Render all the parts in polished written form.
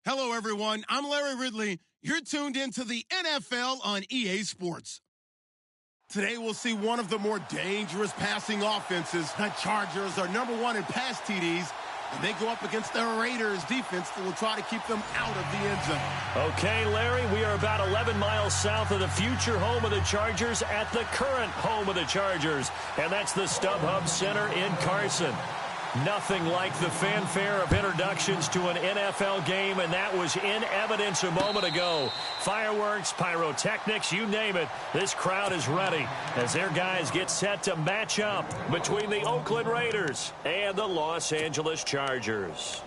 Hello, everyone. I'm Larry Ridley. You're tuned into the NFL on EA Sports. Today, we'll see one of the more dangerous passing offenses. The Chargers are #1 in pass TDs, and they go up against the Raiders defense that will try to keep them out of the end zone. Okay, Larry, we are about 11 miles south of the future home of the Chargers at the current home of the Chargers, and that's the StubHub Center in Carson. Nothing like the fanfare of introductions to an NFL game, and that was in evidence a moment ago. Fireworks, pyrotechnics, you name it. This crowd is ready as their guys get set to match up between the Oakland Raiders and the Los Angeles Chargers.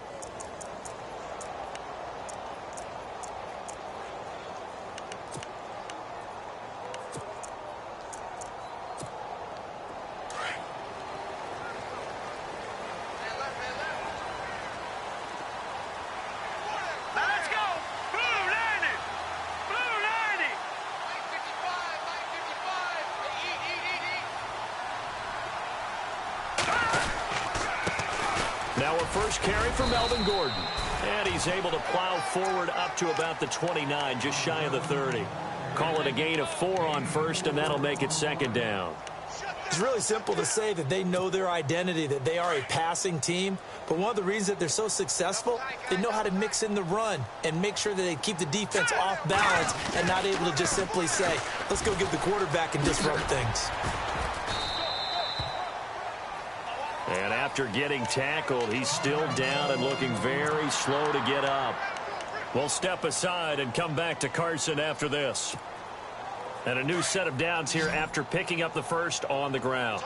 Now a first carry for Melvin Gordon. And he's able to plow forward up to about the 29, just shy of the 30. Call it a gain of 4 on first, and that'll make it second down. It's really simple to say that they know their identity, that they are a passing team. But one of the reasons that they're so successful, they know how to mix in the run and make sure that they keep the defense off balance and not able to just simply say, let's go get the quarterback and disrupt things. And after getting tackled, he's still down and looking very slow to get up. We'll step aside and come back to Carson after this. And a new set of downs here after picking up the first on the ground.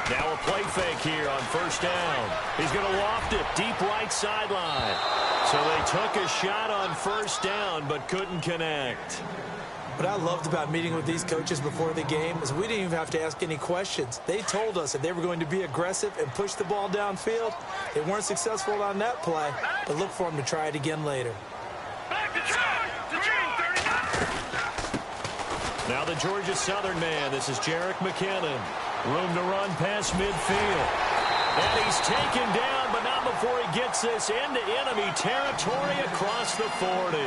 Now a play fake here on first down. He's going to loft it deep right sideline. So they took a shot on first down but couldn't connect. What I loved about meeting with these coaches before the game is we didn't even have to ask any questions. They told us that they were going to be aggressive and push the ball downfield. They weren't successful on that play, but look for them to try it again later. Now the Georgia Southern man. This is Jerick McKinnon. Room to run past midfield. And he's taken down, but not before he gets this into enemy territory across the 40.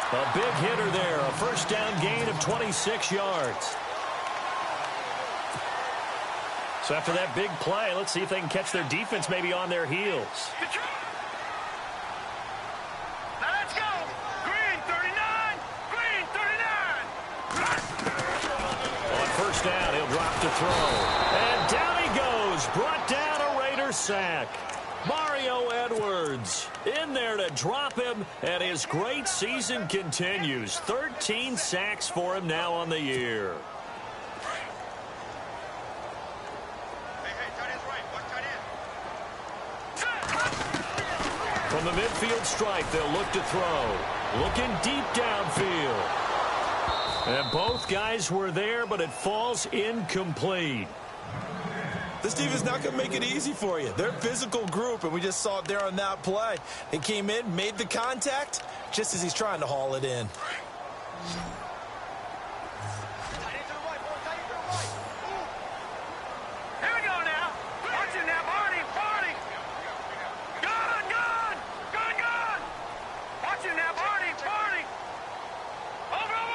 A big hitter there. A first down gain of 26 yards. So after that big play, let's see if they can catch their defense maybe on their heels. Down, he'll drop to throw. And down he goes. Brought down a Raider sack. Mario Edwards in there to drop him, and his great season continues. 13 sacks for him now on the year. From the midfield stripe, they'll look to throw. Looking deep downfield. And both guys were there, but it falls incomplete. This defense is not going to make it easy for you. They're a physical group, and we just saw it there on that play. They came in, made the contact, just as he's trying to haul it in. Here we go now. Watch it now, Barney. Gun. Watch it now, Barney. Over.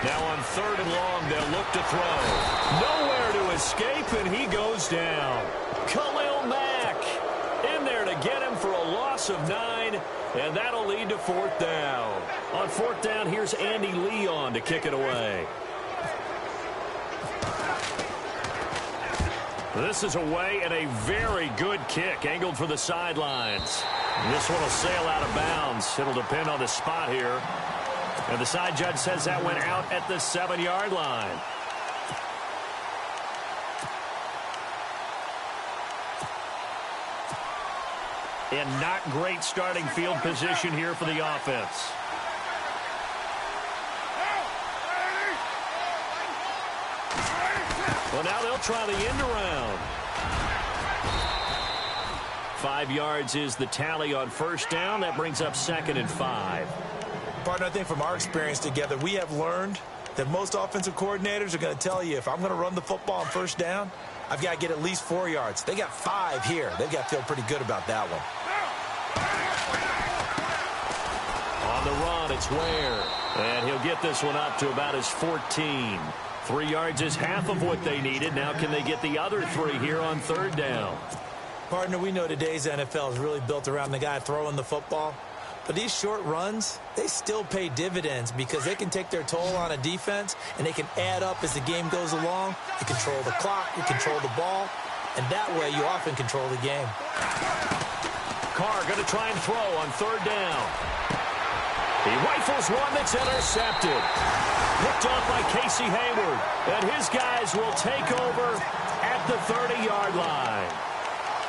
Now on third and long, they'll look to throw. Nowhere to escape, and he goes down. Khalil Mack in there to get him for a loss of 9, and that'll lead to fourth down. On fourth down, here's Andy Leon to kick it away. This is away and a very good kick, angled for the sidelines. This one will sail out of bounds. It'll depend on the spot here. And the side judge says that went out at the 7-yard line. And not great starting field position here for the offense. Well, now they'll try the end around. 5 yards is the tally on first down. That brings up 2nd and 5. Partner, I think from our experience together, we have learned that most offensive coordinators are going to tell you, if I'm going to run the football on first down, I've got to get at least 4 yards. They got 5 here. They've got to feel pretty good about that one. On the run, it's Ware. And he'll get this one up to about his 14. 3 yards is half of what they needed. Now can they get the other 3 here on third down? Partner, we know today's NFL is really built around the guy throwing the football. But these short runs, they still pay dividends because they can take their toll on a defense and they can add up as the game goes along. You control the clock, you control the ball, and that way you often control the game. Carr going to try and throw on third down. He rifles one that's intercepted. Picked off by Casey Hayward. And his guys will take over at the 30-yard line.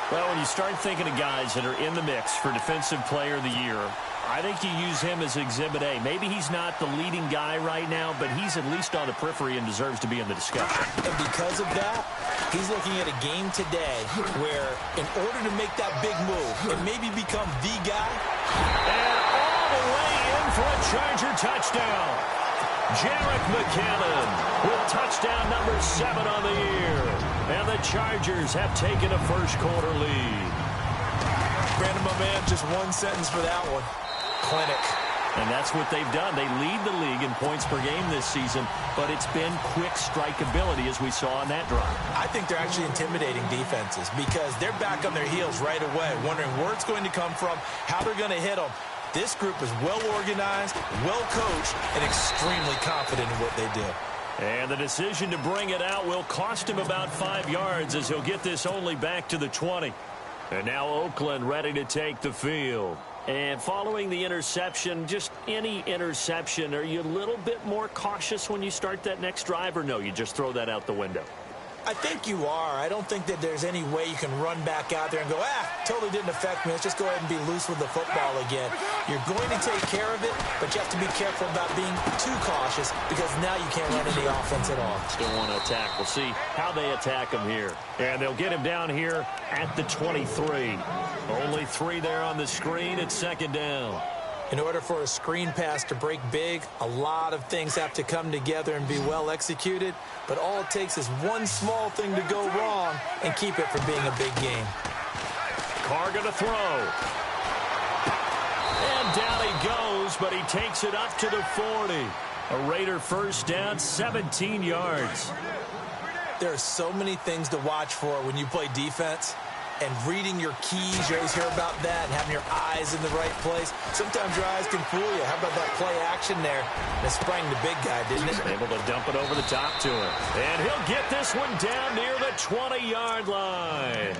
Well, when you start thinking of guys that are in the mix for Defensive Player of the Year, I think you use him as Exhibit A. Maybe he's not the leading guy right now, but he's at least on the periphery and deserves to be in the discussion. And because of that, he's looking at a game today where, in order to make that big move and maybe become the guy. And all the way in for a Charger touchdown. Jerick McKinnon with touchdown number 7 on the year. And the Chargers have taken a first quarter lead. Brandon, my man, just one sentence for that one. Clinic. And that's what they've done. They lead the league in points per game this season, but it's been quick strikeability as we saw on that drive. I think they're actually intimidating defenses because they're back on their heels right away, wondering where it's going to come from, how they're going to hit them. This group is well organized, well coached, and extremely confident in what they do. And the decision to bring it out will cost him about 5 yards as he'll get this only back to the 20. And now Oakland ready to take the field. And following the interception, just any interception, are you a little bit more cautious when you start that next drive, or no, you just throw that out the window? I think you are. I don't think that there's any way you can run back out there and go, totally didn't affect me. Let's just go ahead and be loose with the football again. You're going to take care of it, but you have to be careful about being too cautious because now you can't run any offense at all. Still want to attack. We'll see how they attack him here. And they'll get him down here at the 23. Only 3 there on the screen. It's second down. In order for a screen pass to break big, a lot of things have to come together and be well executed, but all it takes is one small thing to go wrong and keep it from being a big game. Carr gonna throw. And down he goes, but he takes it up to the 40. A Raider first down, 17 yards. There are so many things to watch for when you play defense. And reading your keys, you always hear about that, and having your eyes in the right place. Sometimes your eyes can fool you. How about that play action there? And it sprang the big guy, didn't it? Able to dump it over the top to him. And he'll get this one down near the 20-yard line.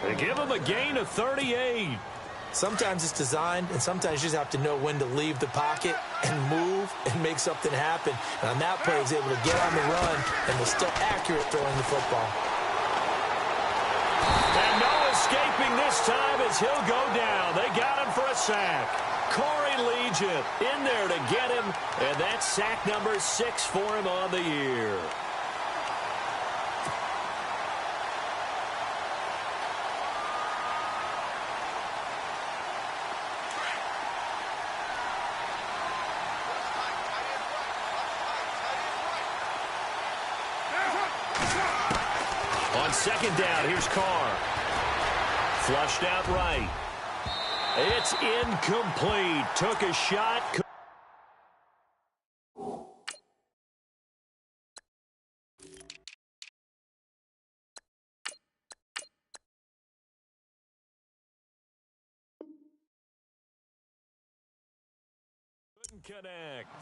They give him a gain of 38. Sometimes it's designed, and sometimes you just have to know when to leave the pocket and move and make something happen. And on that play, he's able to get on the run and was still accurate throwing the football. And no escaping this time as he'll go down. They got him for a sack. Corey Legion in there to get him, and that's sack number 6 for him on the year. On second down, here's Carr. Flushed out right. It's incomplete. Took a shot. Couldn't connect.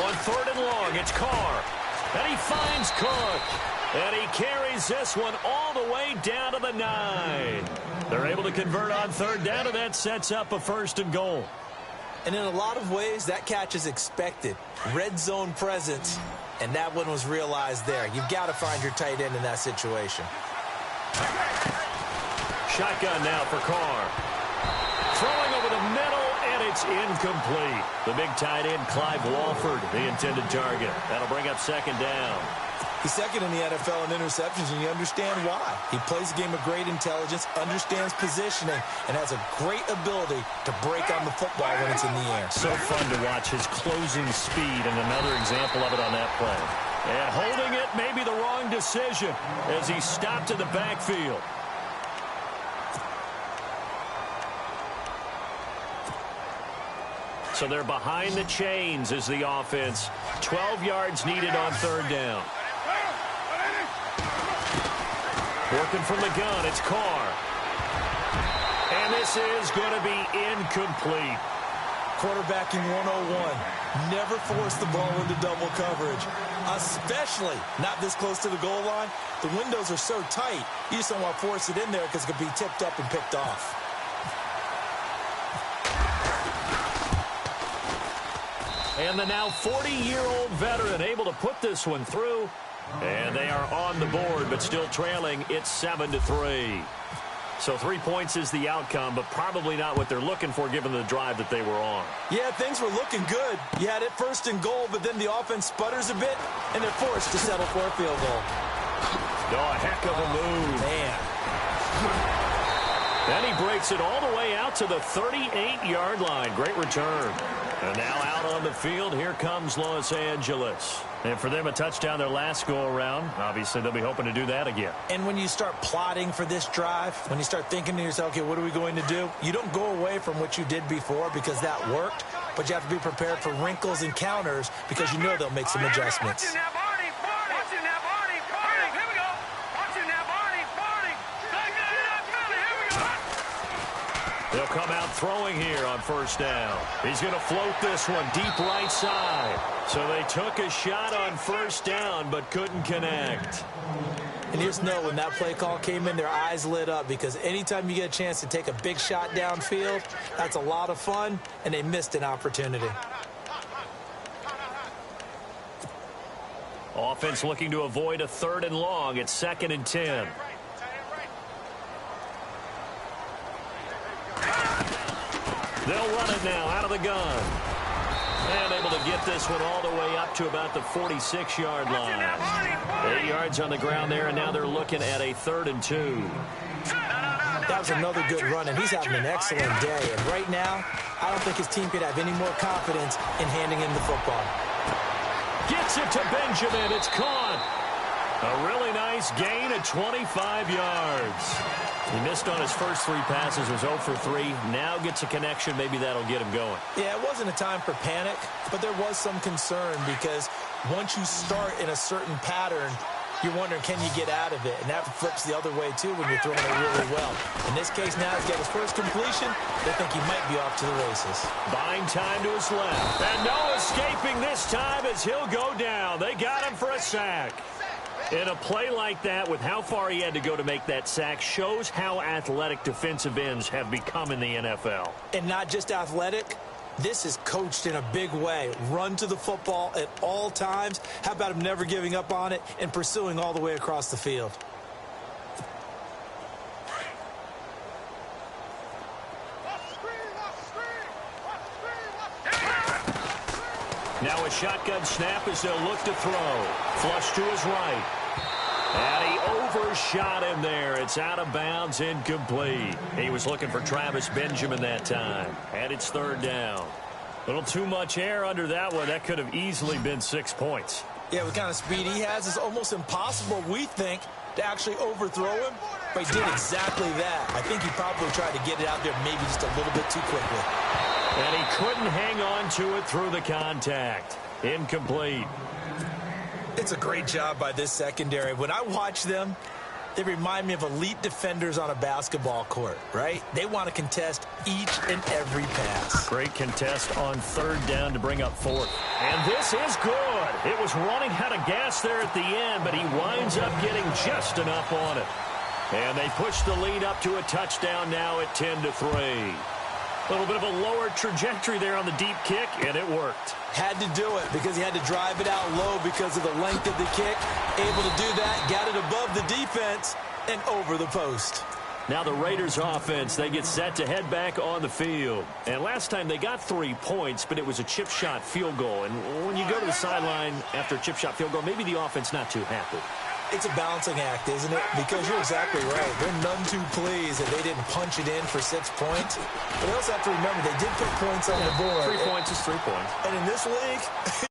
On third and long, it's Carr. And he finds Cook. And he carries this one all the way down to the 9. They're able to convert on third down, and that sets up a first and goal. And in a lot of ways, that catch is expected. Red zone presence, and that one was realized there. You've got to find your tight end in that situation. Shotgun now for Carr. Throwing over the middle, and it's incomplete. The big tight end, Clive Walford, the intended target. That'll bring up second down. He's second in the NFL in interceptions, and you understand why. He plays a game of great intelligence, understands positioning, and has a great ability to break on the football when it's in the air. So fun to watch his closing speed, and another example of it on that play. And holding it may be the wrong decision as he stopped in the backfield. So they're behind the chains as the offense. 12 yards needed on third down. Working from the gun, it's Carr. And this is going to be incomplete. Quarterbacking 101. Never force the ball into double coverage, especially not this close to the goal line. The windows are so tight, you just don't want to force it in there because it could be tipped up and picked off. And the now 40-year-old veteran able to put this one through. And they are on the board, but still trailing. It's 7-3. So 3 points is the outcome, but probably not what they're looking for given the drive that they were on. Yeah, things were looking good. You had it first and goal, but then the offense sputters a bit, and they're forced to settle for a field goal. Oh, a heck of a move. Man. And he breaks it all the way out to the 38-yard line. Great return. And now out on the field, here comes Los Angeles. And for them, a touchdown their last go-around. Obviously, they'll be hoping to do that again. And when you start plotting for this drive, when you start thinking to yourself, okay, what are we going to do? You don't go away from what you did before because that worked, but you have to be prepared for wrinkles and counters because you know they'll make some adjustments. Watching that Barney. Watching that Barney. Here we go. Watching that Barney. Here we go. They'll come out throwing here on first down. He's going to float this one deep right side. So they took a shot on first down but couldn't connect. And you just know when that play call came in, their eyes lit up because anytime you get a chance to take a big shot downfield, that's a lot of fun, and they missed an opportunity. Offense looking to avoid a 3rd and long. It's 2nd and 10. They'll run it now out of the gun. And able to get this one all the way up to about the 46-yard line. 8 yards on the ground there, and now they're looking at a 3rd and 2. That was another good run, and he's having an excellent day. And right now, I don't think his team could have any more confidence in handing him the football. Gets it to Benjamin. It's caught. A really nice gain at 25 yards. He missed on his first 3 passes, was 0 for 3. Now gets a connection. Maybe that'll get him going. Yeah, it wasn't a time for panic, but there was some concern because once you start in a certain pattern, you're wondering, can you get out of it? And that flips the other way, too, when you're throwing it really well. In this case, now he's got his first completion. They think he might be off to the races. Buying time to his left. And no escaping this time as he'll go down. They got him for a sack. In a play like that, with how far he had to go to make that sack, shows how athletic defensive ends have become in the NFL. And not just athletic. This is coached in a big way. Run to the football at all times. How about him never giving up on it and pursuing all the way across the field? Now a shotgun snap as they'll look to throw. Flush to his right. And he overshot him there. It's out of bounds, incomplete. He was looking for Travis Benjamin that time. And it's 3rd down. A little too much air under that one. That could have easily been 6 points. Yeah, what kind of speed he has is almost impossible, we think, to actually overthrow him. But he did exactly that. I think he probably tried to get it out there maybe just a little bit too quickly. And he couldn't hang on to it through the contact. Incomplete. It's a great job by this secondary. When I watch them, they remind me of elite defenders on a basketball court, right? They want to contest each and every pass. Great contest on 3rd down to bring up 4th. And this is good. It was running out of gas there at the end, but he winds up getting just enough on it. And they push the lead up to a touchdown now at 10-3. A little bit of a lower trajectory there on the deep kick, and it worked. Had to do it because he had to drive it out low because of the length of the kick. Able to do that, got it above the defense and over the post. Now the Raiders offense, they get set to head back on the field. And last time they got 3 points, but it was a chip shot field goal. And when you go to the sideline after a chip shot field goal, maybe the offense not too happy. It's a balancing act, isn't it? Because you're exactly right. They're none too pleased that they didn't punch it in for 6 points. But they also have to remember they did put points on the board. 3 points is 3 points. And in this league...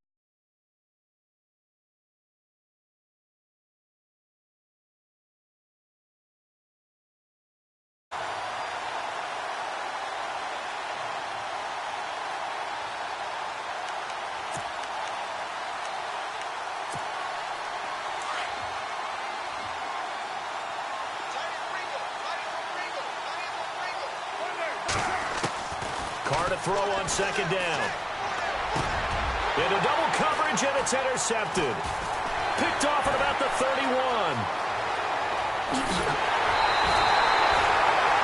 Carr to throw on 2nd down. Into double coverage, and it's intercepted. Picked off at about the 31.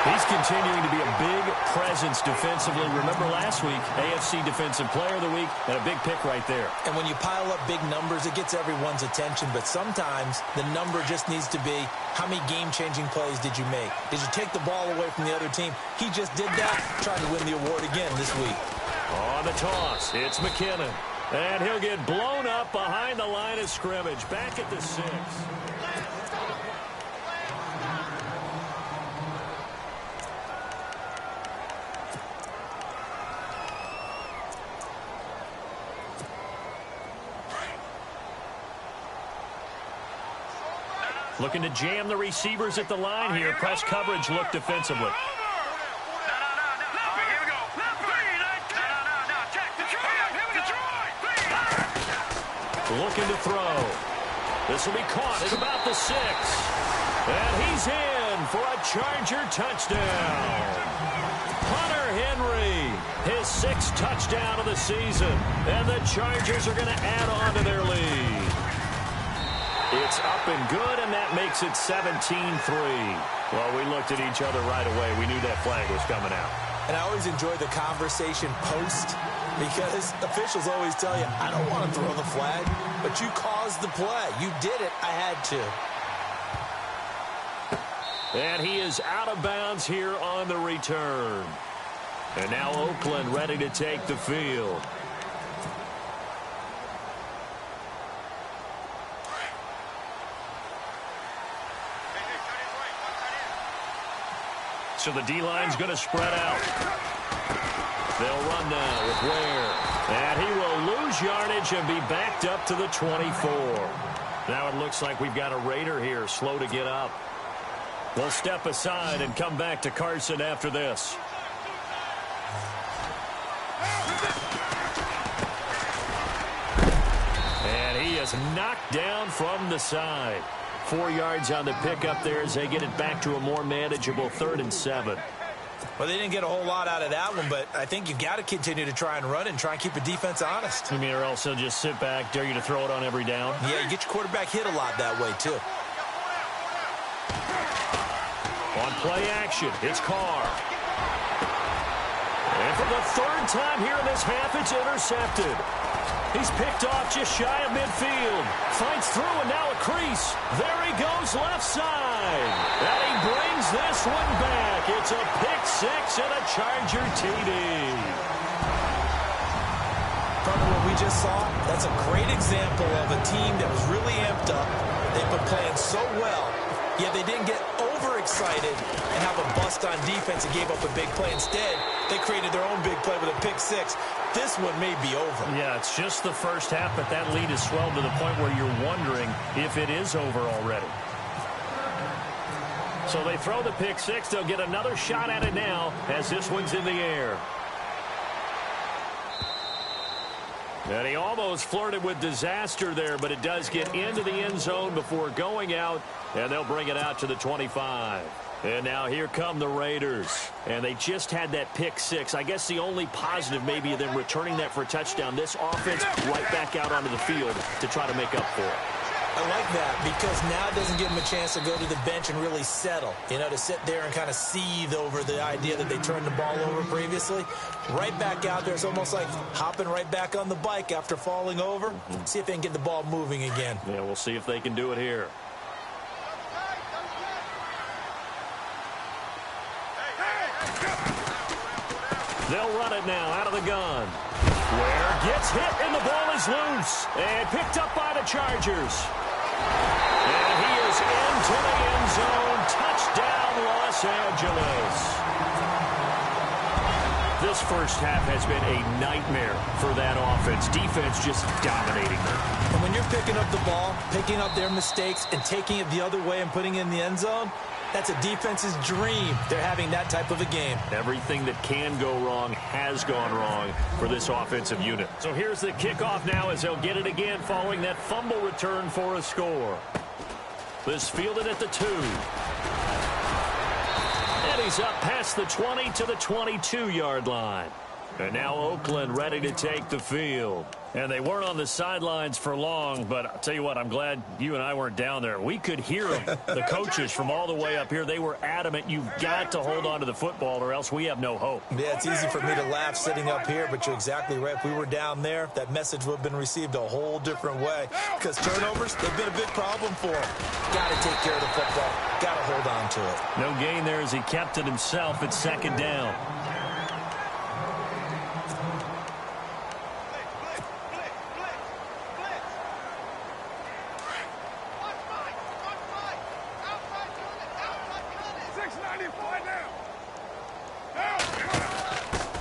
He's continuing to be a big presence defensively. Remember last week, AFC Defensive Player of the Week, and a big pick right there. And when you pile up big numbers, it gets everyone's attention. But sometimes the number just needs to be, how many game-changing plays did you make? Did you take the ball away from the other team? He just did that, trying to win the award again this week. On the toss, it's McKinnon. And he'll get blown up behind the line of scrimmage. Back at the 6. Looking to jam the receivers at the line here. Press coverage look defensively. Looking to throw. This will be caught at about the 6. And he's in for a Charger touchdown. Hunter Henry, his 6th touchdown of the season. And the Chargers are going to add on to their lead. It's up and good, and that makes it 17-3. Well, we looked at each other right away. We knew that flag was coming out. And I always enjoy the conversation post, because officials always tell you, I don't want to throw the flag, but you caused the play. You did it. I had to. And he is out of bounds here on the return. And now Oakland ready to take the field. So the D-line's going to spread out. They'll run now with Ware. And he will lose yardage and be backed up to the 24. Now it looks like we've got a Raider here, slow to get up. We'll step aside and come back to Carson after this. And he is knocked down from the side. 4 yards on the pickup there as they get it back to a more manageable 3rd and 7. Well, they didn't get a whole lot out of that one, but I think you've got to continue to try and run and try and keep the defense honest. You mean, or else they'll just sit back, dare you to throw it on every down? Yeah, you get your quarterback hit a lot that way, too. On play action, it's Carr. And for the 3rd time here in this half, it's intercepted. He's picked off just shy of midfield. Fights through and now a crease. There he goes left side. And he brings this one back. It's a pick 6 and a Charger TD. From what we just saw, that's a great example of a team that was really amped up. They've been playing so well, yet they didn't get overexcited and have a bust on defense and gave up a big play. Instead, they created their own big play with a pick 6. This one may be over. Yeah, it's just the first half, but that lead has swelled to the point where you're wondering if it is over already. So they throw the pick 6. They'll get another shot at it now as this one's in the air. And he almost flirted with disaster there, but it does get into the end zone before going out, and they'll bring it out to the 25. And now here come the Raiders. And they just had that pick 6. I guess the only positive maybe of them returning that for a touchdown. This offense right back out onto the field to try to make up for it. I like that because now it doesn't give them a chance to go to the bench and really settle. You know, to sit there and kind of seethe over the idea that they turned the ball over previously. Right back out there. It's almost like hopping right back on the bike after falling over. See if they can get the ball moving again. Yeah, we'll see if they can do it here. They'll run it now out of the gun. Ware gets hit and the ball is loose. And picked up by the Chargers. And he is into the end zone. Touchdown, Los Angeles. This first half has been a nightmare for that offense. Defense just dominating them. And when you're picking up the ball, picking up their mistakes, and taking it the other way and putting it in the end zone, that's a defense's dream. They're having that type of a game. Everything that can go wrong has gone wrong for this offensive unit. So here's the kickoff now as they'll get it again following that fumble return for a score. This fielded at the 2. And he's up past the 20 to the 22-yard line. And now Oakland ready to take the field. And they weren't on the sidelines for long, but I'll tell you what, I'm glad you and I weren't down there. We could hear them, the coaches from all the way up here. They were adamant, you've got to hold on to the football or else we have no hope. Yeah, it's easy for me to laugh sitting up here, but you're exactly right. If we were down there, that message would have been received a whole different way. Because turnovers, they've been a big problem for them. Got to take care of the football. Got to hold on to it. No gain there as he kept it himself at 2nd down.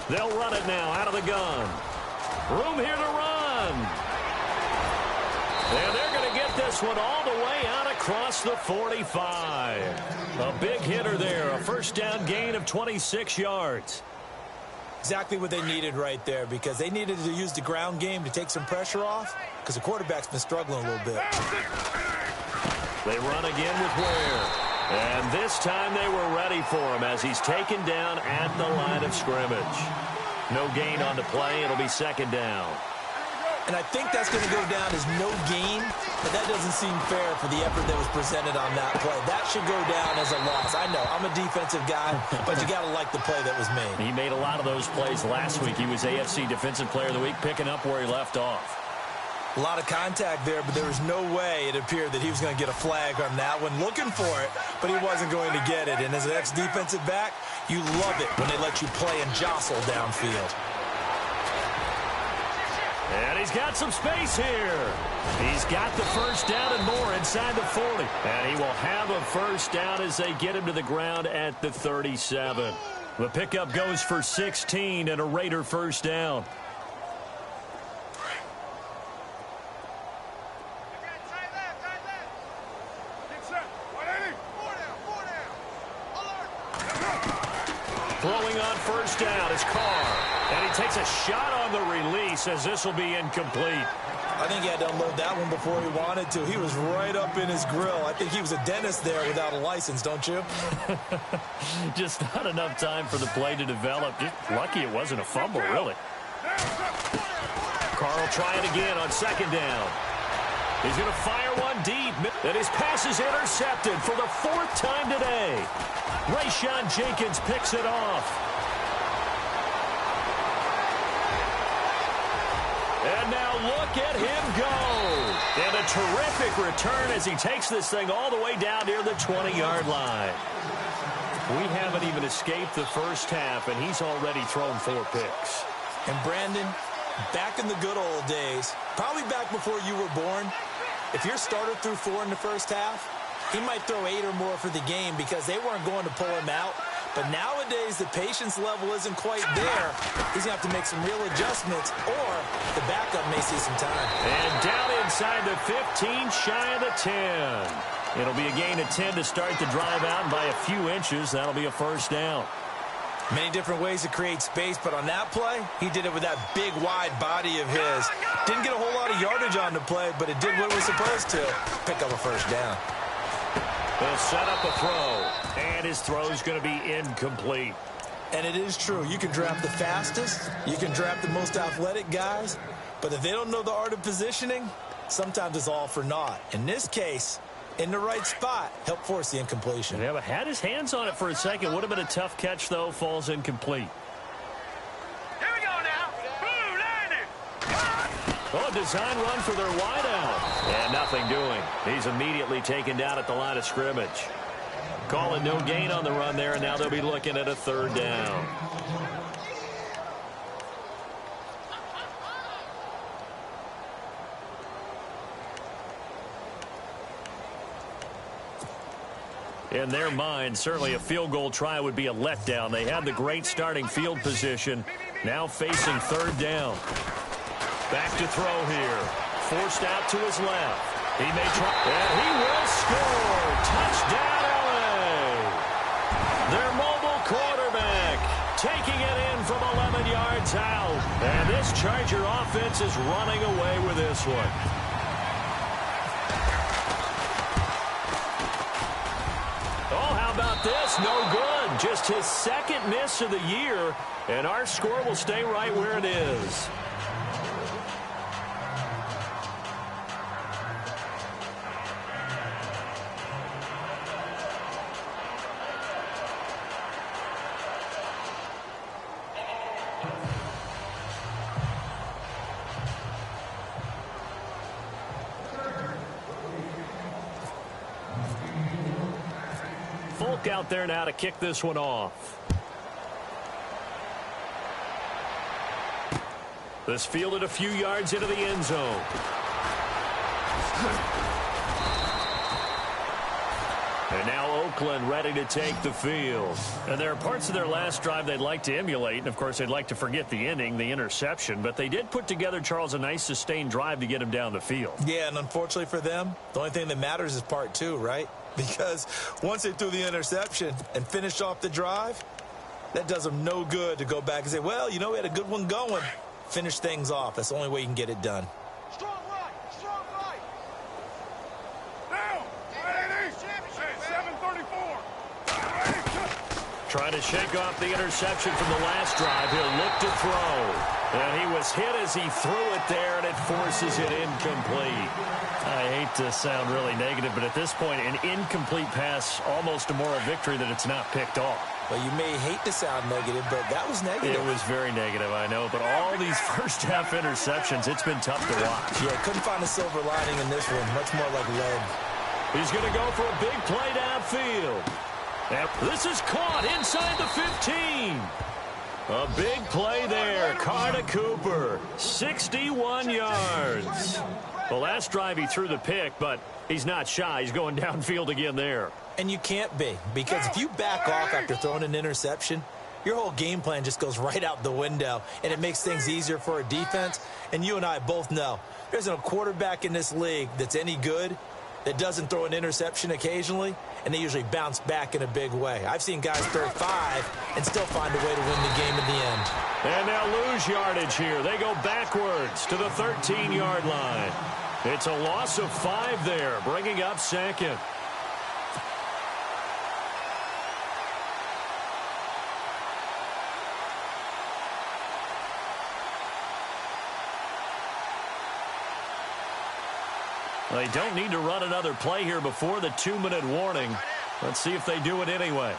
They'll run it now out of the gun. Room here to run. And they're going to get this one all the way out across the 45. A big hitter there, a first down gain of 26 yards. Exactly what they needed right there, because they needed to use the ground game to take some pressure off, because the quarterback's been struggling a little bit. They run again with Ware. And this time they were ready for him as he's taken down at the line of scrimmage. No gain on the play. It'll be second down. And I think that's going to go down as no gain, but that doesn't seem fair for the effort that was presented on that play. That should go down as a loss. I know, I'm a defensive guy, but you got to like the play that was made. He made a lot of those plays last week. He was AFC Defensive Player of the Week, picking up where he left off. A lot of contact there, but there was no way it appeared that he was going to get a flag on that one. Looking for it, but he wasn't going to get it. And as an ex-defensive back, you love it when they let you play and jostle downfield. And he's got some space here. He's got the first down and more inside the 40. And he will have a first down as they get him to the ground at the 37. The pickup goes for 16 and a Raider first down. Throwing on first down is Carr. And he takes a shot on the release as this will be incomplete. I think he had to unload that one before he wanted to. He was right up in his grill. I think he was a dentist there without a license, don't you? Just not enough time for the play to develop. Just lucky it wasn't a fumble, really. Carr try it again on second down. He's going to fire one deep. And his pass is intercepted for the fourth time today. Rayshawn Jenkins picks it off. And now look at him go. And a terrific return as he takes this thing all the way down near the 20-yard line. We haven't even escaped the first half, and he's already thrown 4 picks. And Brandon, back in the good old days, probably back before you were born, if your starter threw 4 in the first half, he might throw 8 or more for the game because they weren't going to pull him out. But nowadays, the patience level isn't quite there. He's going to have to make some real adjustments, or the backup may see some time. And down inside the 15, shy of the 10. It'll be a gain of 10 to start the drive out, and by a few inches, that'll be a first down. Many different ways to create space, but on that play, he did it with that big, wide body of his. Didn't get a whole lot of yardage on the play, but it did what it was supposed to. Pick up a first down. They'll set up a throw, and his throw's going to be incomplete. And it is true. You can draft the fastest, you can draft the most athletic guys, but if they don't know the art of positioning, sometimes it's all for naught. In this case, in the right spot, help force the incompletion. Yeah, but had his hands on it for a second. Would have been a tough catch, though. Falls incomplete. Here we go now. Boom, landing. Oh, design run for their wideout. And nothing doing. He's immediately taken down at the line of scrimmage. Calling no gain on the run there, and now they'll be looking at a third down. In their mind, certainly a field goal try would be a letdown. They had the great starting field position, now facing third down. Back to throw here. Forced out to his left. He may try, and he will score. Touchdown, LA. Their mobile quarterback taking it in from 11 yards out. And this Charger offense is running away with this one. Oh, how about this? No good. Just his second miss of the year, and our score will stay right where it is. Folk out there now to kick this one off. This fielded a few yards into the end zone. And now Oakland ready to take the field. And there are parts of their last drive they'd like to emulate. And, of course, they'd like to forget the inning, the interception. But they did put together, Charles, a nice sustained drive to get him down the field. Yeah, and unfortunately for them, the only thing that matters is part two, right? Because once they threw the interception and finished off the drive, that does them no good to go back and say, well, you know, we had a good one going. Finish things off. That's the only way you can get it done. Strong right. Strong right. Down. 734. Trying to shake off the interception from the last drive. He'll look to throw. And he was hit as he threw it there, and it forces it incomplete. I hate to sound really negative, but at this point, an incomplete pass, almost a moral victory that it's not picked off. Well, you may hate to sound negative, but that was negative. It was very negative, I know. But all these first-half interceptions, it's been tough to watch. Yeah, couldn't find a silver lining in this one. Much more like lead. He's going to go for a big play downfield. And this is caught inside the 15. A big play there. Carter Cooper, 61 yards. The last drive he threw the pick, but he's not shy. He's going downfield again there. And you can't be, because if you back off after throwing an interception, your whole game plan just goes right out the window, and it makes things easier for a defense. And you and I both know there isn't a quarterback in this league that's any good that doesn't throw an interception occasionally, and they usually bounce back in a big way. I've seen guys throw 5 and still find a way to win the game in the end. And now lose yardage here. They go backwards to the 13-yard line. It's a loss of 5 there, bringing up second. They don't need to run another play here before the 2-minute warning. Let's see if they do it anyway.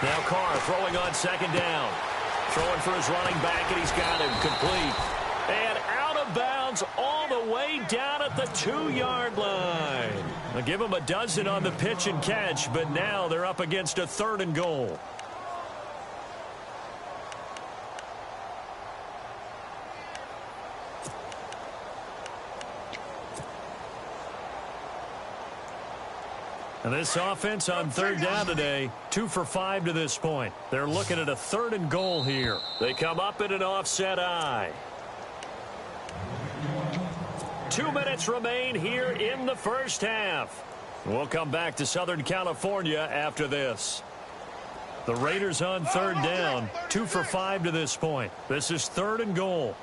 Now Carr throwing on second down. Throwing for his running back, and he's got him complete. And out of bounds all the way down at the 2-yard line. They'll give him a dozen on the pitch and catch, but now they're up against a 3rd and goal. And this offense on 3rd down today, 2 for 5 to this point. They're looking at a 3rd and goal here. They come up in an offset eye. 2 minutes remain here in the first half. We'll come back to Southern California after this. The Raiders on 3rd down, 2 for 5 to this point. This is 3rd and goal.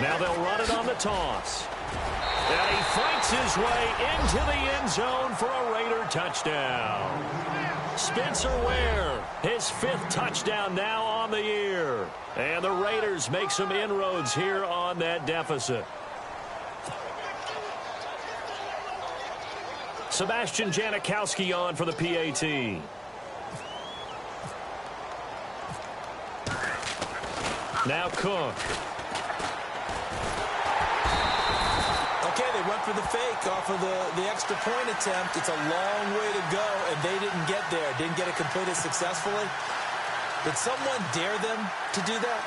Now they'll run it on the toss. And he fights his way into the end zone for a Raider touchdown. Spencer Ware, his 5th touchdown now on the year. And the Raiders make some inroads here on that deficit. Sebastian Janikowski on for the PAT. Now Cook. Okay, they went for the fake off of the extra point attempt. It's a long way to go, and they didn't get there. Didn't get it completed successfully. Did someone dare them to do that?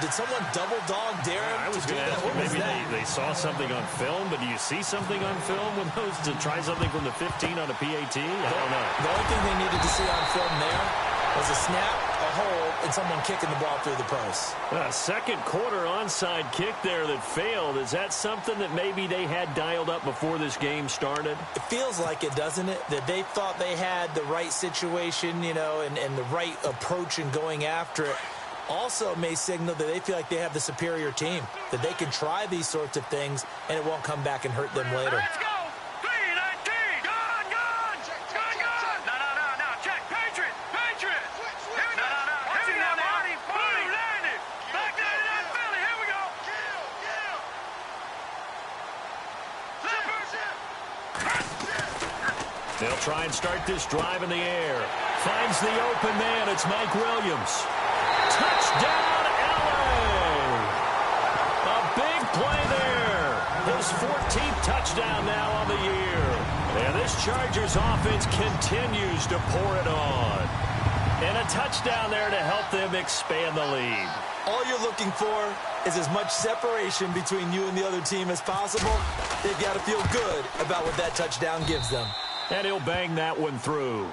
Did someone double dog dare them to do that? What was maybe that? they saw something on film, but do you see something on film with those to try something from the 15 on a PAT? I don't know. The only thing they needed to see on film there was a snap, a hold, and someone kicking the ball through the post. Second quarter onside kick there that failed. Is that something that maybe they had dialed up before this game started? It feels like it, doesn't it? That they thought they had the right situation, you know, and the right approach in going after it. Also may signal that they feel like they have the superior team, that they can try these sorts of things, and it won't come back and hurt them later. Let's go. 319. Gone. No. Check. Patriots. No. Here we go, Marty. Blue landed. Back to that Philly. Here we go. They'll try and start this drive in the air. Finds the open man. It's Mike Williams. Touchdown, LA! A big play there. His 14th touchdown now on the year. And this Chargers offense continues to pour it on. And a touchdown there to help them expand the lead. All you're looking for is as much separation between you and the other team as possible. They've got to feel good about what that touchdown gives them. And he'll bang that one through.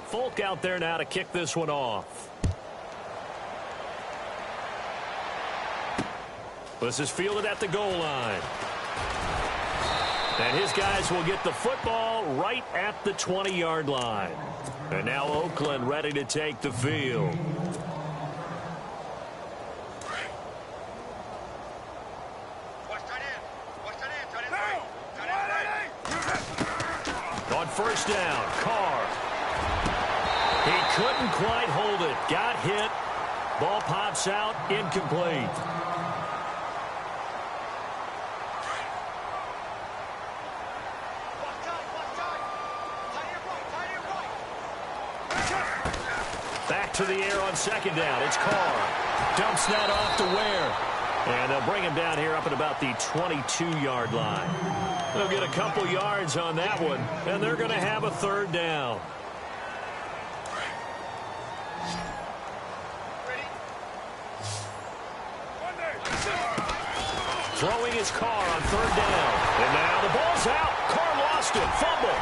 Folk out there now to kick this one off. This is fielded at the goal line. And his guys will get the football right at the 20-yard line. And now Oakland ready to take the field. On first down, Carr. He couldn't quite hold it. Got hit. Ball pops out. Incomplete. Back to the air on second down. It's Carr. Dumps that off to Ware. And they'll bring him down here up at about the 22-yard line. They'll get a couple yards on that one, and they're going to have a third down. Throwing his Carr on third down. And now the ball's out. Carr lost it. Fumble.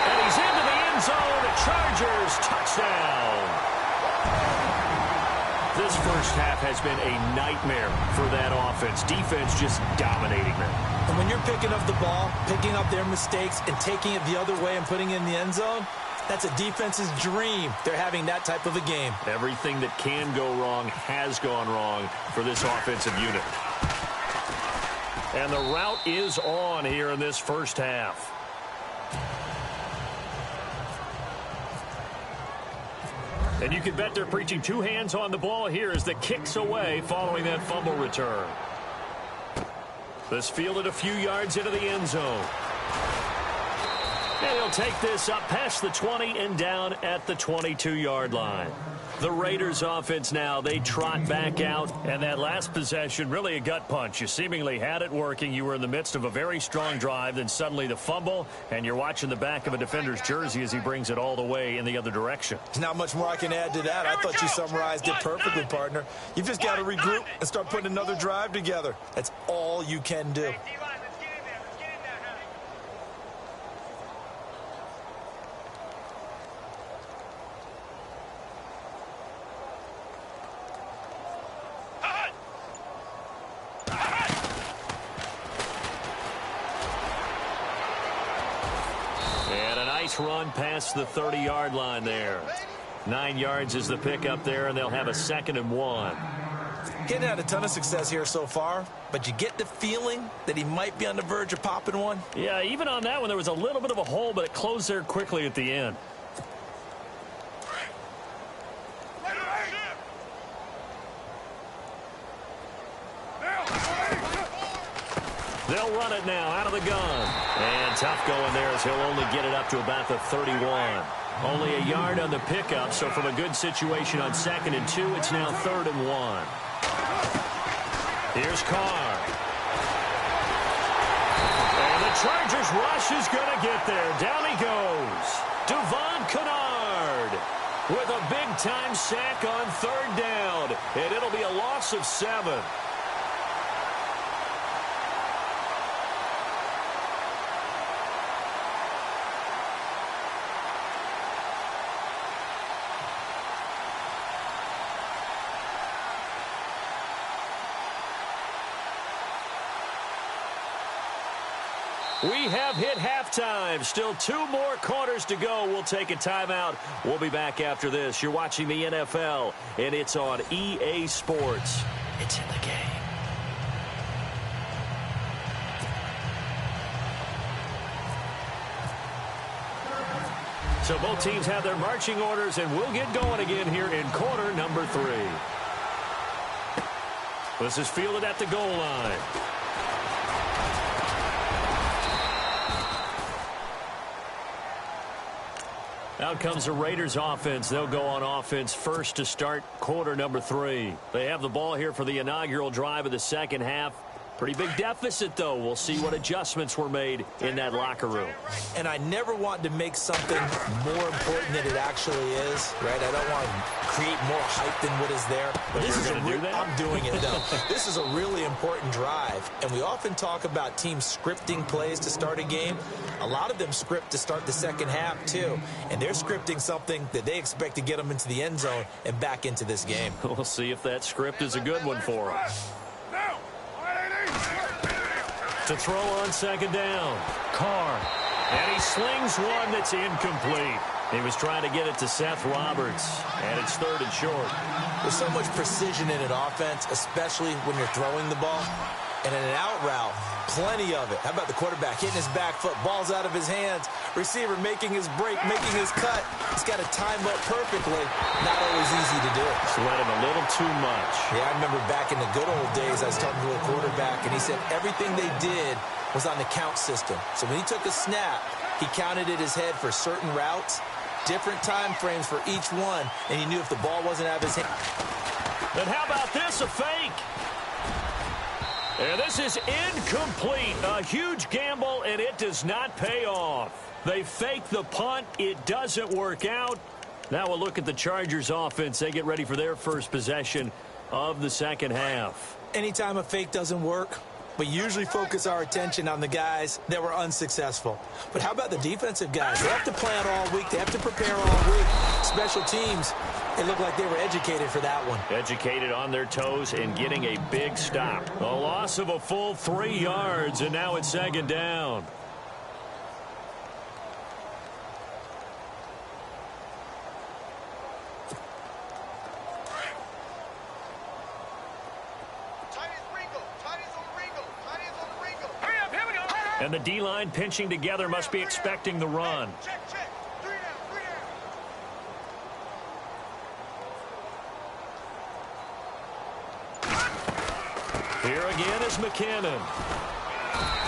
And he's into the end zone. The Chargers touchdown. This first half has been a nightmare for that offense. Defense just dominating them. And when you're picking up the ball, picking up their mistakes, and taking it the other way and putting it in the end zone, that's a defense's dream. They're having that type of a game. Everything that can go wrong has gone wrong for this offensive unit. And the route is on here in this first half. And you can bet they're preaching two hands on the ball here as the kick's away following that fumble return. This fielded a few yards into the end zone. And he'll take this up past the 20 and down at the 22-yard line. The Raiders offense now, they trot back out, and that last possession, really a gut punch. You seemingly had it working. You were in the midst of a very strong drive, then suddenly the fumble, and you're watching the back of a defender's jersey as he brings it all the way in the other direction. Not much more I can add to that. I thought you summarized it perfectly, partner. You've just got to regroup and start putting another drive together. That's all you can do. Run past the 30-yard line there. 9 yards is the pickup there, and they'll have a 2nd and 1. Getting had a ton of success here so far, but you get the feeling that he might be on the verge of popping one. Yeah, even on that one, there was a little bit of a hole, but it closed there quickly at the end. They'll run it now out of the gun. And tough going there as he'll only get it up to about the 31. Only a yard on the pickup, so from a good situation on 2nd and 2, it's now 3rd and 1. Here's Carr. And the Chargers rush is going to get there. Down he goes. Devon Kennard with a big-time sack on 3rd down. And it'll be a loss of 7. We have hit halftime. Still 2 more quarters to go. We'll take a timeout. We'll be back after this. You're watching the NFL, and it's on EA Sports. It's in the game. So both teams have their marching orders, and we'll get going again here in quarter number 3. This is fielded at the goal line. Out comes the Raiders offense. They'll go on offense first to start quarter number 3. They have the ball here for the inaugural drive of the second half. Pretty big deficit, though. We'll see what adjustments were made in that locker room. And I never want to make something more important than it actually is, right? I don't want to create more hype than what is there. But this is going to do that? I'm doing it, though. This is a really important drive, and we often talk about teams scripting plays to start a game. A lot of them script to start the second half, too, and they're scripting something that they expect to get them into the end zone and back into this game. We'll see if that script is a good one for them. To throw on second down, Carr. And he slings one that's incomplete. He was trying to get it to Seth Roberts, and it's 3rd and short. There's so much precision in an offense, especially when you're throwing the ball. And in an out route, plenty of it. How about the quarterback hitting his back foot, ball's out of his hands, receiver making his break, making his cut. He's got to time up perfectly. Not always easy to do. It's let him a little too much. Yeah, I remember back in the good old days, I was talking to a quarterback, and he said everything they did was on the count system. So when he took a snap, he counted in his head for certain routes, different time frames for each one, and he knew if the ball wasn't out of his hand. And how about this, a fake? And this is incomplete. A huge gamble, and it does not pay off. They fake the punt. It doesn't work out. Now we'll look at the Chargers offense. They get ready for their first possession of the second half. Anytime a fake doesn't work, we usually focus our attention on the guys that were unsuccessful. But how about the defensive guys? They have to plan all week. They have to prepare all week. Special teams, it looked like they were educated for that one. Educated on their toes and getting a big stop. A loss of a full 3 yards, and now it's second down. And the D-line pinching together must be expecting the run. Here again is McKinnon.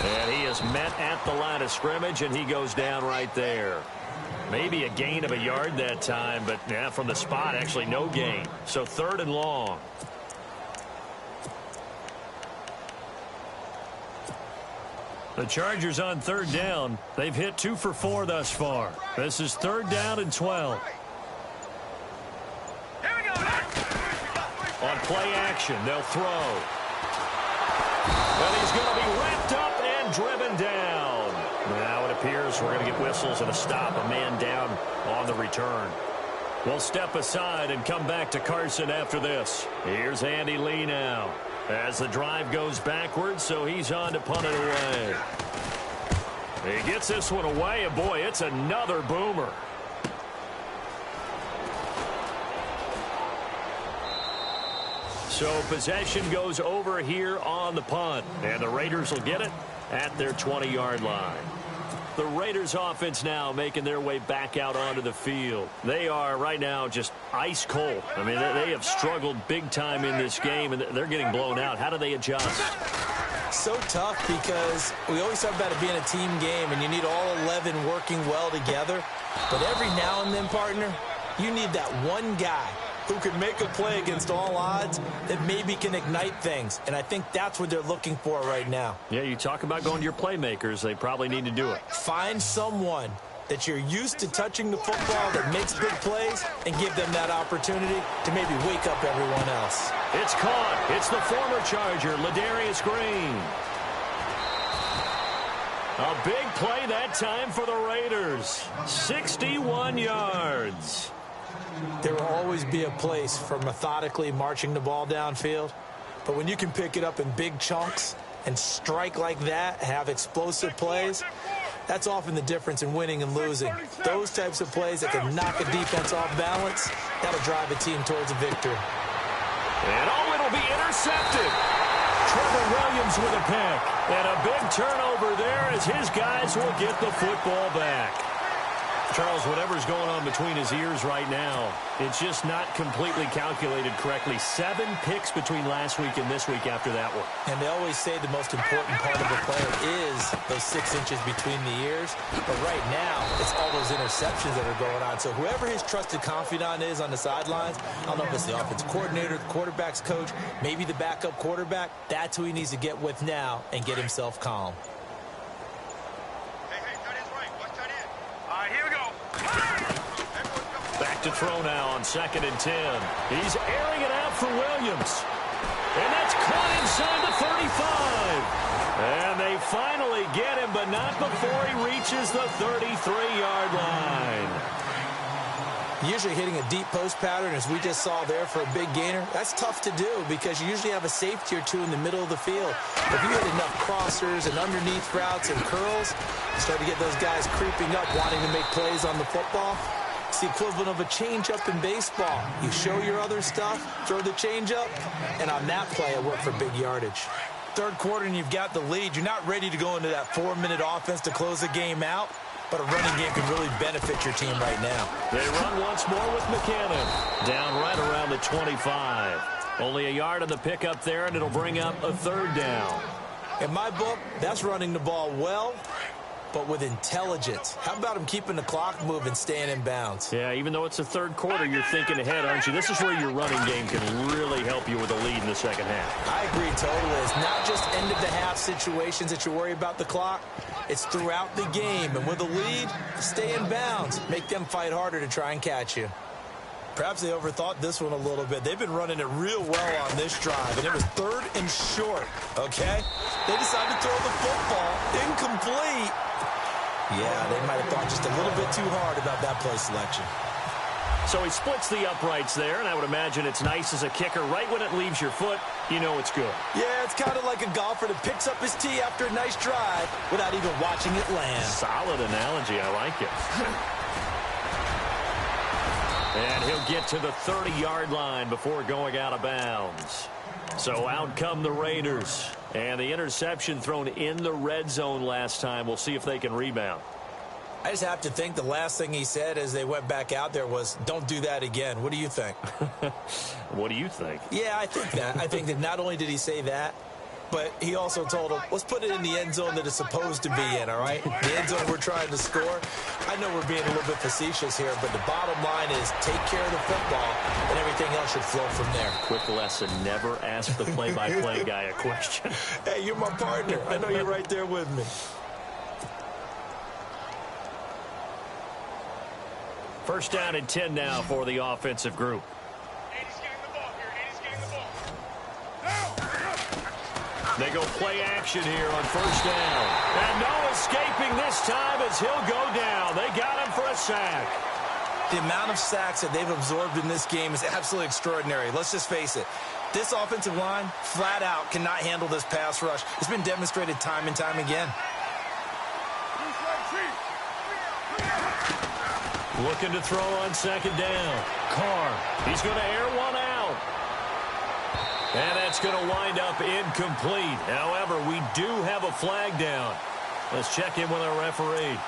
And he is met at the line of scrimmage, and he goes down right there. Maybe a gain of a yard that time, but yeah, from the spot, actually no gain. So 3rd and long. The Chargers on 3rd down. They've hit 2 for 4 thus far. This is 3rd down and 12. On play action, they'll throw. And he's going to be wrapped up and driven down. Now it appears we're going to get whistles and a stop. A man down on the return. We'll step aside and come back to Carson after this. Here's Andy Lee now. As the drive goes backwards, so he's on to punt it away. He gets this one away, and boy, it's another boomer. So possession goes over here on the punt, and the Raiders will get it at their 20-yard line. The Raiders offense now making their way back out onto the field. They are right now just ice cold. I mean, they have struggled big time in this game, and they're getting blown out. How do they adjust? So tough because we always talk about it being a team game, and you need all 11 working well together. But every now and then, partner, you need that one guy who can make a play against all odds that maybe can ignite things. And I think that's what they're looking for right now. Yeah, you talk about going to your playmakers. They probably need to do it. Find someone that you're used to touching the football that makes big plays and give them that opportunity to maybe wake up everyone else. It's caught. It's the former Charger, Ladarius Green. A big play that time for the Raiders. 61 yards. There will always be a place for methodically marching the ball downfield. But when you can pick it up in big chunks and strike like that, have explosive plays, that's often the difference in winning and losing. Those types of plays that can knock a defense off balance, that'll drive a team towards a victory. And oh, it'll be intercepted. Trevor Williams with a pick. And a big turnover there as his guys will get the football back. Charles, whatever's going on between his ears right now, it's just not completely calculated correctly. 7 picks between last week and this week after that one. And they always say the most important part of a player is those 6 inches between the ears. But right now, it's all those interceptions that are going on. So whoever his trusted confidant is on the sidelines, I don't know if it's the offensive coordinator, the quarterback's coach, maybe the backup quarterback, that's who he needs to get with now and get himself calm. Back to throw now on 2nd and 10. He's airing it out for Williams. And that's caught inside the 35. And they finally get him, but not before he reaches the 33-yard line. Usually hitting a deep post pattern, as we just saw there for a big gainer, that's tough to do because you usually have a safety or two in the middle of the field. If you hit enough crossers and underneath routes and curls, you start to get those guys creeping up, wanting to make plays on the football. It's the equivalent of a change-up in baseball. You show your other stuff, throw the change-up, and on that play, it worked for big yardage. Third quarter, and you've got the lead. You're not ready to go into that 4-minute offense to close the game out, but a running game can really benefit your team right now. They run once more with McKinnon. Down right around the 25. Only a yard on the pickup there, and it'll bring up a 3rd down. In my book, that's running the ball well, but with intelligence. How about him keeping the clock moving, staying in bounds? Yeah, even though it's the 3rd quarter, you're thinking ahead, aren't you? This is where your running game can really help you with a lead in the second half. I agree totally. It's not just end-of-the-half situations that you worry about the clock. It's throughout the game. And with a lead, stay in bounds. Make them fight harder to try and catch you. Perhaps they overthought this one a little bit. They've been running it real well on this drive, and it was 3rd and short, okay? They decided to throw the football incomplete. Yeah, they might have thought just a little bit too hard about that play selection. So he splits the uprights there, and I would imagine it's nice as a kicker. Right when it leaves your foot, you know it's good. Yeah, it's kind of like a golfer that picks up his tee after a nice drive without even watching it land. Solid analogy. I like it. And he'll get to the 30-yard line before going out of bounds. So out come the Raiders. And the interception thrown in the red zone last time. We'll see if they can rebound. I just have to think the last thing he said as they went back out there was, don't do that again. What do you think? What do you think? Yeah, I think that. I think that not only did he say that, but he also told him, let's put it in the end zone that it's supposed to be in, all right? The end zone we're trying to score. I know we're being a little bit facetious here, but the bottom line is take care of the football, and everything else should flow from there. Quick lesson, never ask the play-by-play guy a question. Hey, you're my partner. I know you're right there with me. First down and 10 now for the offensive group. They go play action here on first down. And no escaping this time as he'll go down. They got him for a sack. The amount of sacks that they've absorbed in this game is absolutely extraordinary. Let's just face it. This offensive line, flat out, cannot handle this pass rush. It's been demonstrated time and time again. Looking to throw on second down. Carr, he's going to air one out. And that's going to wind up incomplete. However, we do have a flag down. Let's check in with our referee.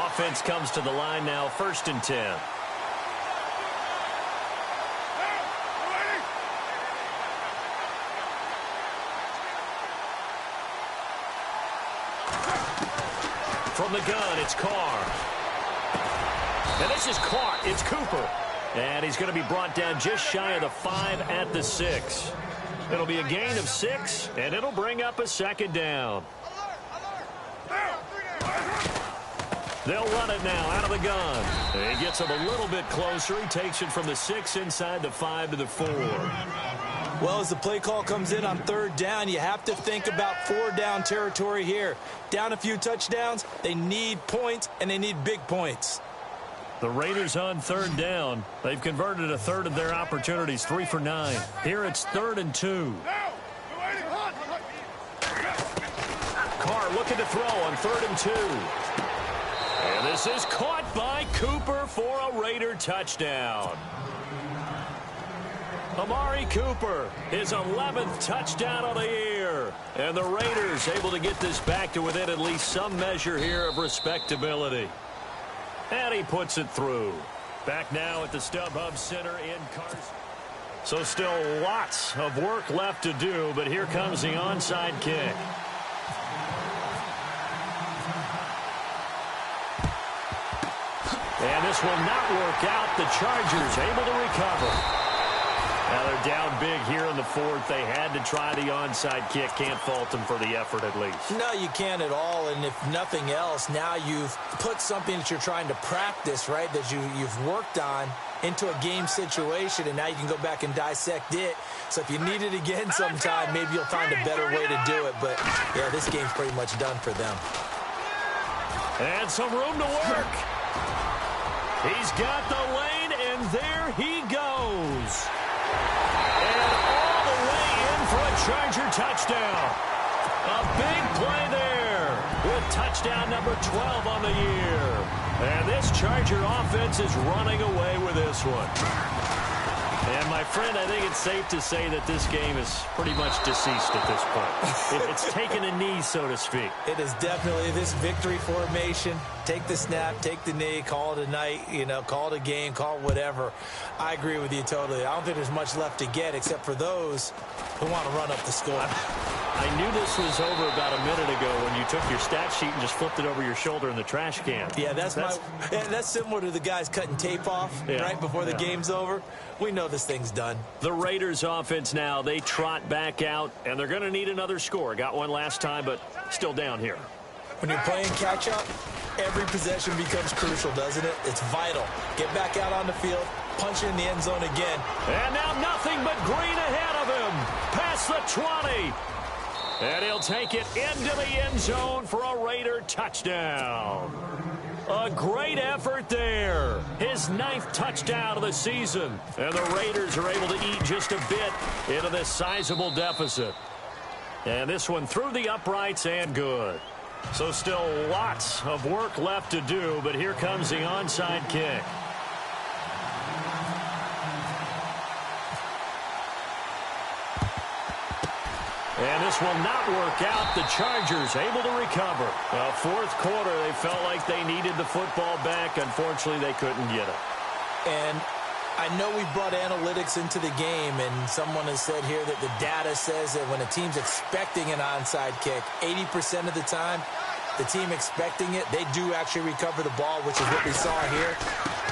Offense comes to the line now, 1st and 10. From the gun, it's Carr. And this is Clark. It's Cooper. And he's going to be brought down just shy of the 5 at the 6. It'll be a gain of 6, and it'll bring up a second down. They'll run it now out of the gun. And he gets him a little bit closer. He takes it from the 6 inside the 5 to the 4. Well, as the play call comes in on 3rd down, you have to think about 4-down territory here. Down a few touchdowns, they need points, and they need big points. The Raiders on 3rd down. They've converted a third of their opportunities, 3 for 9. Here it's 3rd and 2. Carr looking to throw on 3rd and 2. And this is caught by Cooper for a Raider touchdown. Amari Cooper, his 11th touchdown of the year. And the Raiders able to get this back to within at least some measure here of respectability. And he puts it through. Back now at the StubHub Center in Carson. So still lots of work left to do, but here comes the onside kick. And this will not work out. The Chargers able to recover. Now they're down big here in the fourth. They had to try the onside kick. Can't fault them for the effort at least. No, you can't at all. And if nothing else, now you've put something that you're trying to practice, right, that you've worked on into a game situation, and now you can go back and dissect it. So if you need it again sometime, maybe you'll find a better way to do it. But, yeah, this game's pretty much done for them. And some room to work. He's got the lane, and there he goes. And all the way in for a Charger touchdown. A big play there with touchdown number 12 on the year. And this Charger offense is running away with this one. And, my friend, I think it's safe to say that this game is pretty much deceased at this point. It's taken a knee, so to speak. It is definitely this victory formation. Take the snap, take the knee, call it a night, call it a game, call it whatever. I agree with you totally. I don't think there's much left to get except for those who want to run up the score. I knew this was over about a minute ago when you took your stat sheet and just flipped it over your shoulder in the trash can. Yeah, that's similar to the guys cutting tape off right before the game's over. We know this thing's done. The Raiders offense now, they trot back out, and they're going to need another score. Got one last time, but still down here. When you're playing catch-up, every possession becomes crucial, doesn't it? It's vital. Get back out on the field, punch it in the end zone again. And now nothing but green ahead of him. Past the 20. And he'll take it into the end zone for a Raider touchdown. A great effort there. His 9th touchdown of the season. And the Raiders are able to eat just a bit into this sizable deficit. And this one through the uprights and good. So still lots of work left to do, but here comes the onside kick. And this will not work out. The Chargers able to recover. Fourth quarter, they felt like they needed the football back. Unfortunately, they couldn't get it. And I know we brought analytics into the game, and someone has said here that the data says that when a team's expecting an onside kick, 80% of the time, the team expecting it, they do actually recover the ball, which is what we saw here.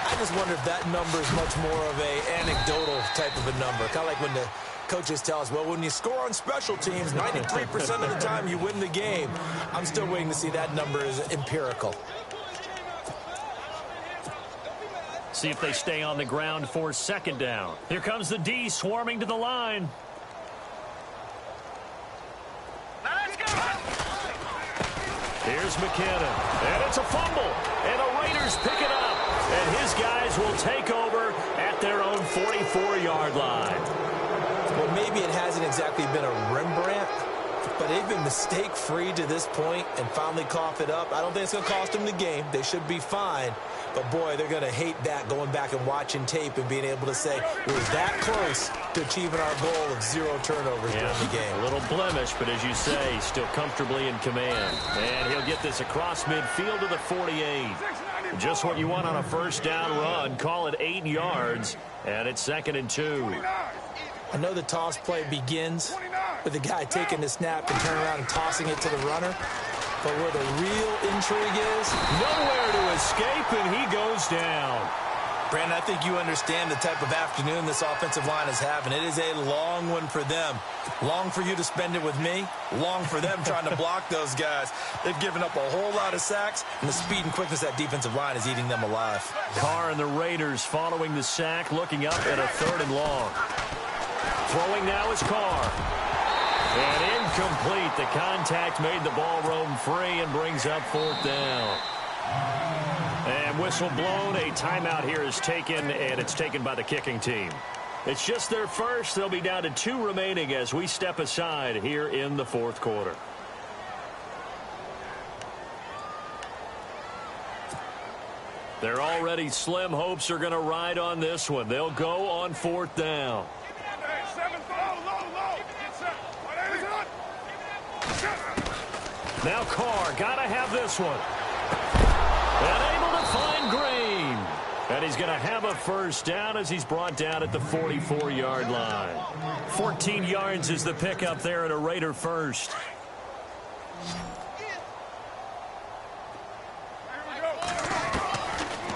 I just wonder if that number is much more of a anecdotal type of a number. Kind of like when the coaches tell us, well, when you score on special teams, 93% of the time you win the game. I'm still waiting to see that number is empirical. See if they stay on the ground for second down. Here comes the D swarming to the line. Let's go. Here's McKinnon. And it's a fumble. And the Raiders pick it up. And his guys will take over at their own 44-yard line. Well, maybe it hasn't exactly been a Rembrandt, but they've been mistake-free to this point and finally cough it up. I don't think it's going to cost them the game. They should be fine. But, boy, they're going to hate that, going back and watching tape and being able to say, we were that close to achieving our goal of 0 turnovers during the game. A little blemish, but as you say, still comfortably in command. And he'll get this across midfield to the 48. Just what you want on a first down run. Call it 8 yards, and it's 2nd and 2. I know the toss play begins with the guy taking the snap and turning around and tossing it to the runner. But where the real intrigue is, nowhere to escape, and he goes down. Brandon, I think you understand the type of afternoon this offensive line is having. It is a long one for them. Long for you to spend it with me. Long for them trying to block those guys. They've given up a whole lot of sacks, and the speed and quickness of that defensive line is eating them alive. Carr and the Raiders following the sack, looking up at a 3rd and long. Throwing now is Carr. And incomplete. The contact made the ball roam free and brings up 4th down. And whistle blown. A timeout here is taken, and it's taken by the kicking team. It's just their first. They'll be down to 2 remaining as we step aside here in the 4th quarter. Their already slim hopes are going to ride on this one. They'll go on 4th down. Now Carr, gotta have this one. And able to find Green. And he's going to have a first down as he's brought down at the 44-yard line. 14 yards is the pickup there at a Raider first.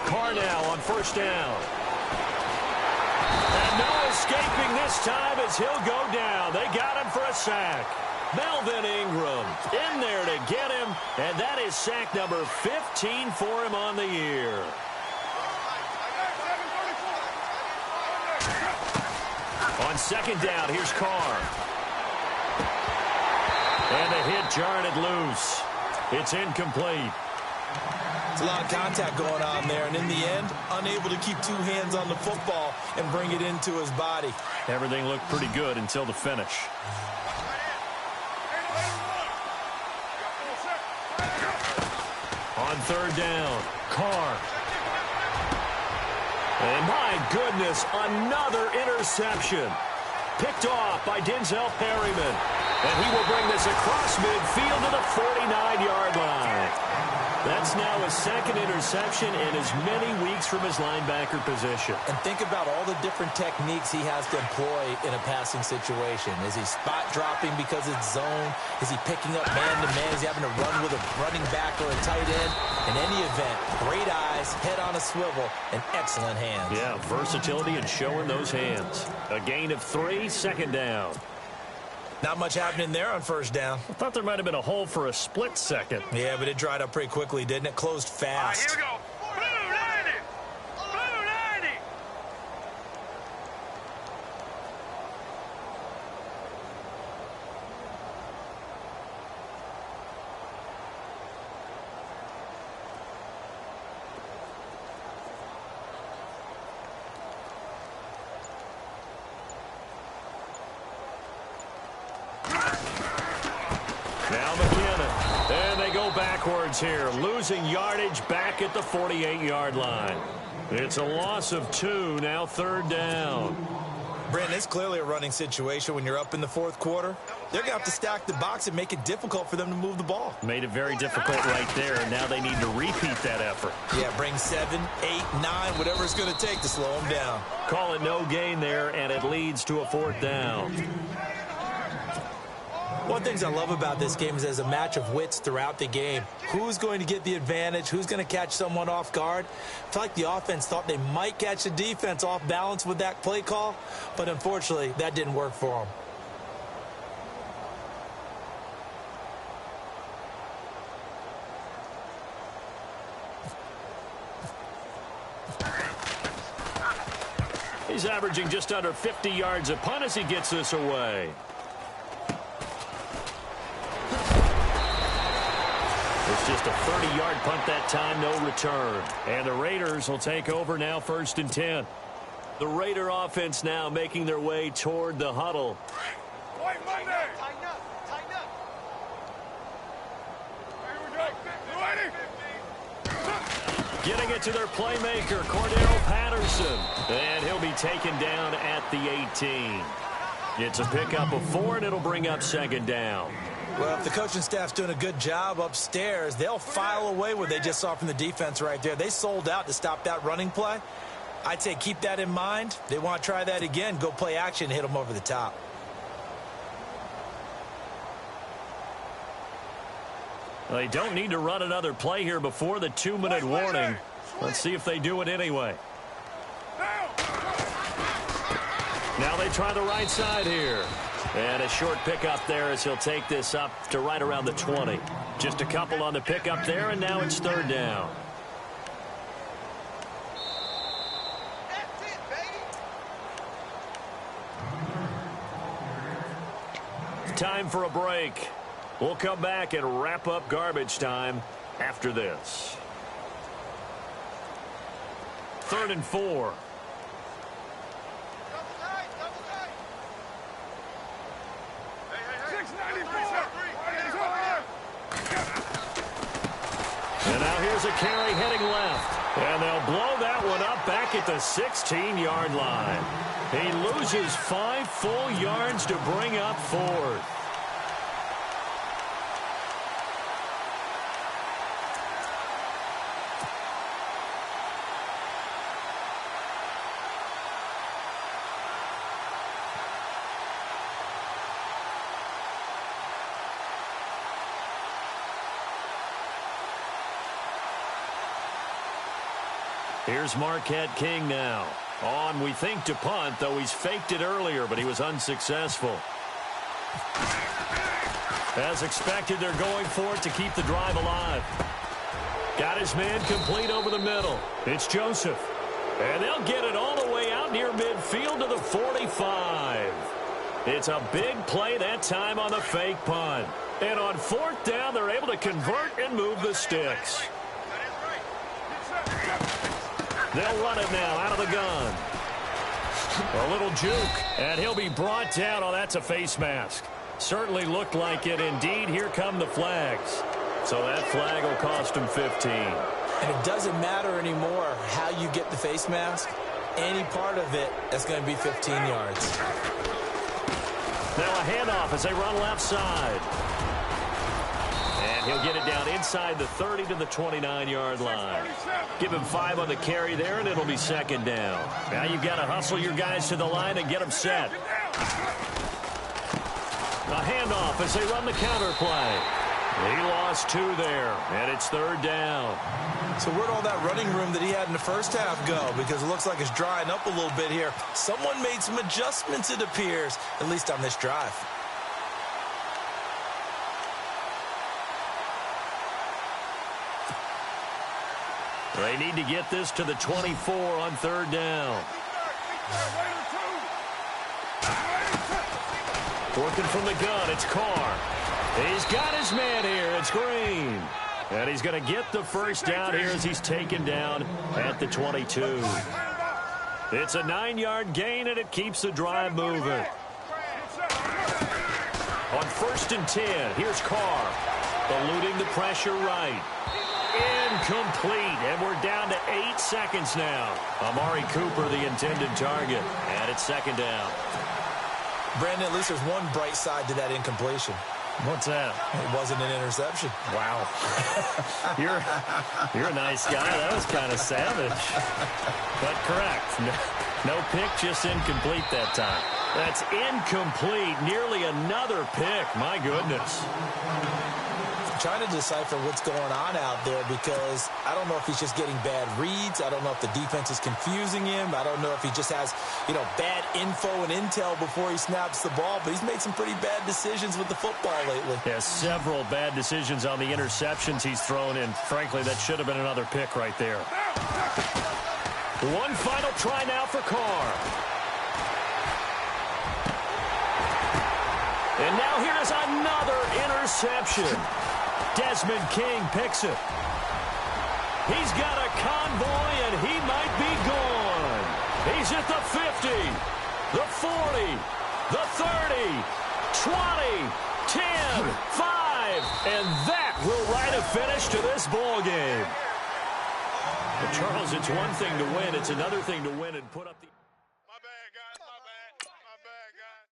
Carr now on first down. And no escaping this time as he'll go down. They got him for a sack. Melvin Ingram in there to get him, and that is sack number 15 for him on the year. On second down, here's Carr. And the hit jarred it loose. It's incomplete. It's a lot of contact going on there, and in the end, unable to keep two hands on the football and bring it into his body. Everything looked pretty good until the finish. On third down, Carr. And my goodness, another interception. Picked off by Denzel Perryman. And he will bring this across midfield to the 49-yard line. That's now his second interception in as many weeks from his linebacker position. And think about all the different techniques he has to employ in a passing situation. Is he spot dropping because it's zone? Is he picking up man-to-man? Is he having to run with a running back or a tight end? In any event, great eyes, head on a swivel, and excellent hands. Yeah, versatility and showing those hands. A gain of 3, second down. Not much happening there on first down. I thought there might have been a hole for a split second. Yeah, but it dried up pretty quickly, didn't it? Closed fast. Here we go. Blue 90. Blue 90. Now McKinnon. And they go backwards here. Losing yardage back at the 48-yard line. It's a loss of 2, now third down. Brandon, it's clearly a running situation when you're up in the fourth quarter. They're going to have to stack the box and make it difficult for them to move the ball. Made it very difficult right there, and now they need to repeat that effort. Yeah, bring 7, 8, 9, whatever it's going to take to slow them down. Call it no gain there, and it leads to a fourth down. One of the things I love about this game is there's a match of wits throughout the game. Who's going to get the advantage? Who's going to catch someone off guard? I feel like the offense thought they might catch the defense off balance with that play call, but unfortunately, that didn't work for them. He's averaging just under 50 yards a punt as he gets this away. It's just a 30-yard punt that time, no return. And the Raiders will take over now, 1st and 10. The Raider offense now making their way toward the huddle. White Monday. Tighten up. Tighten up. Here we go. Getting it to their playmaker, Cordero Patterson. And he'll be taken down at the 18. It's a pickup of 4, and it'll bring up second down. Well, if the coaching staff's doing a good job upstairs, they'll file away what they just saw from the defense right there. They sold out to stop that running play. I'd say keep that in mind. They want to try that again. Go play action, hit them over the top. They don't need to run another play here before the 2-minute warning. Let's see if they do it anyway. Now they try the right side here. And a short pickup there as he'll take this up to right around the 20. Just a couple on the pickup there, and now it's third down. That's it, baby. Time for a break. We'll come back and wrap up garbage time after this. 3rd and 4. And now here's a carry heading left. And they'll blow that one up back at the 16-yard line. He loses 5 full yards to bring up 4th. Here's Marquette King now. On, we think, to punt, though he's faked it earlier, but he was unsuccessful. As expected, they're going for it to keep the drive alive. Got his man complete over the middle. It's Joseph. And they'll get it all the way out near midfield to the 45. It's a big play that time on the fake punt. And on fourth down, they're able to convert and move the sticks. They'll run it now out of the gun. A little juke, and he'll be brought down. Oh, that's a face mask. Certainly looked like it. Indeed, here come the flags. So that flag will cost him 15. And it doesn't matter anymore how you get the face mask. Any part of it, that's going to be 15 yards. Now a handoff as they run left side. And he'll get it down inside the 30 to the 29-yard line. Give him 5 on the carry there, and it'll be second down. Now you've got to hustle your guys to the line and get them set. A handoff as they run the counter play. He lost 2 there, and it's third down. So where'd all that running room that he had in the first half go? Because it looks like it's drying up a little bit here. Someone made some adjustments, it appears, at least on this drive. They need to get this to the 24 on third down. Working from the gun, it's Carr. He's got his man here. It's Green. And he's going to get the first down here as he's taken down at the 22. It's a 9-yard gain, and it keeps the drive moving. On first and 10, here's Carr. Eluding the pressure right. Incomplete, and we're down to 8 seconds now. Amari Cooper, the intended target, and it's second down. Brandon, at least there's one bright side to that incompletion. What's that? It wasn't an interception. Wow. You're a nice guy. That was kind of savage. But correct. No pick, just incomplete that time. That's incomplete. Nearly another pick. My goodness. Trying to decipher what's going on out there because I don't know if he's just getting bad reads. I don't know if the defense is confusing him. I don't know if he just has, bad info and intel before he snaps the ball. But he's made some pretty bad decisions with the football lately. Yeah, several bad decisions on the interceptions he's thrown in. Frankly, that should have been another pick right there. One final try now for Carr. And now here's another interception. Desmond King picks it. He's got a convoy, and he might be gone. He's at the 50, the 40, the 30, 20, 10, 5, and that will write a finish to this ball game. But Charles, it's one thing to win. It's another thing to win and put up the... My bad, guys. My bad. My bad, guys.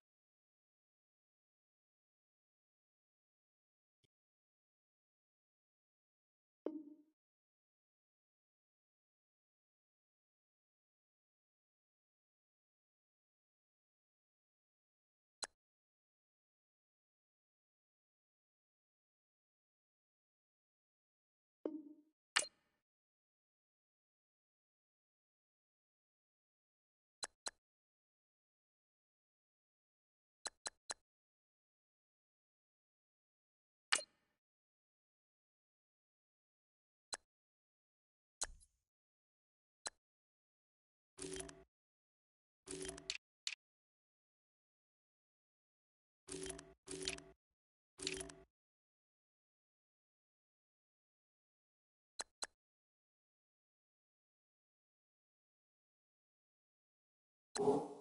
Oh.